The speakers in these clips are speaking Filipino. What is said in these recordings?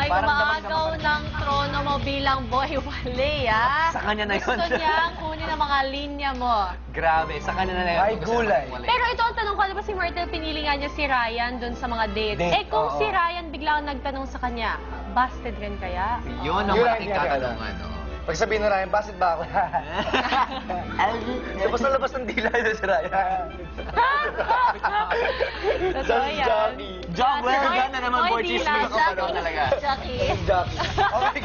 Ay, gumagaw ng trono mo bilang boy wale, ah. Sa kanya na yun. Gusto niyang kunin ang mga linya mo. Grabe, sa kanya na yun. May gulay. Pero ito ang tanong ko, di ba si Myrtle, pinili nga niya si Ryan dun sa mga dates. Date, Eh kung oo. si Ryan biglang nagtanong sa kanya, busted rin kaya? Yun ang Yun ang malaking ginagawa. katanungan, no? Pag sabihin na Ryan, basit ba ako? Labas na labas ng dila yun si Ryan. Totoo yan. Jockey. Job well Boy- done na naman, boy boy chismis Dila, ako pero talaga. Jockey. Jockey. Okay.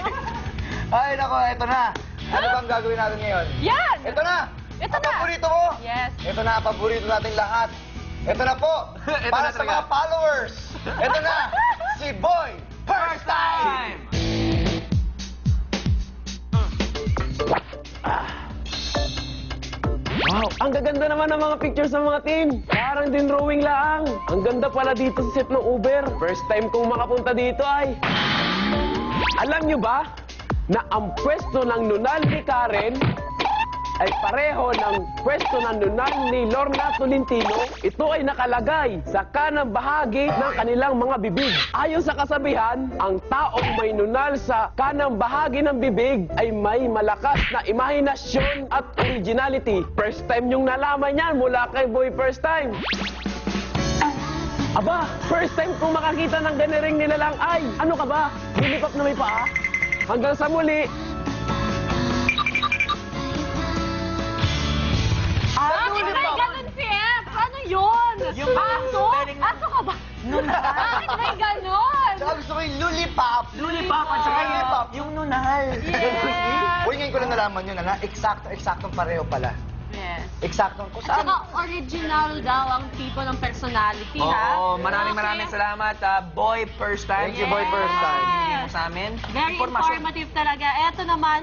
Ay, nako, eto na. Ano bang gagawin natin ngayon? Yan! Ito na! Ito Ang na. paborito mo! Yes. Ito na, ang paborito natin lahat. Ito na po, Ito para na sa talaga. mga followers. Ito na, si Boy First Time! Wow, ang gaganda naman ng mga pictures ng mga team. Parang din drawing lang. Ang ganda pala dito sa set ng Uber. First time kong makapunta dito ay... Alam nyo ba na ang pwesto ng nunal ni Karen ay pareho ng pwesto ng nunal ni Lorna Tolentino? Ito ay nakalagay sa kanang bahagi ng kanilang mga bibig. Ayon sa kasabihan, ang taong may nunal sa kanang bahagi ng bibig ay may malakas na imahinasyon at originality. First time yung nalaman yan mula kay Boy First Time. Aba, first time kong makakita ng ganiring nilalang ay, ano ka ba? Lilipap na may paa? Hanggang sa muli. Bakit may ganun si F? Ano yun? Yung Aso? spelling ng- Aso ka ba? Bakit may ganun? Saka gusto ko yung lollipop. Lollipop at saka Lollipop. yung nunal. Yes. Uy, ngayon ko lang nalaman yun, na eksaktong pareho pala. Yes. Eksaktong kung At saan. saka original daw ang tipo ng personality, ha? Oo, maraming salamat, Boy First Time. Thank you, Boy First Time. Binigay mo sa amin. Very Impormasyon. informative talaga. Eto naman,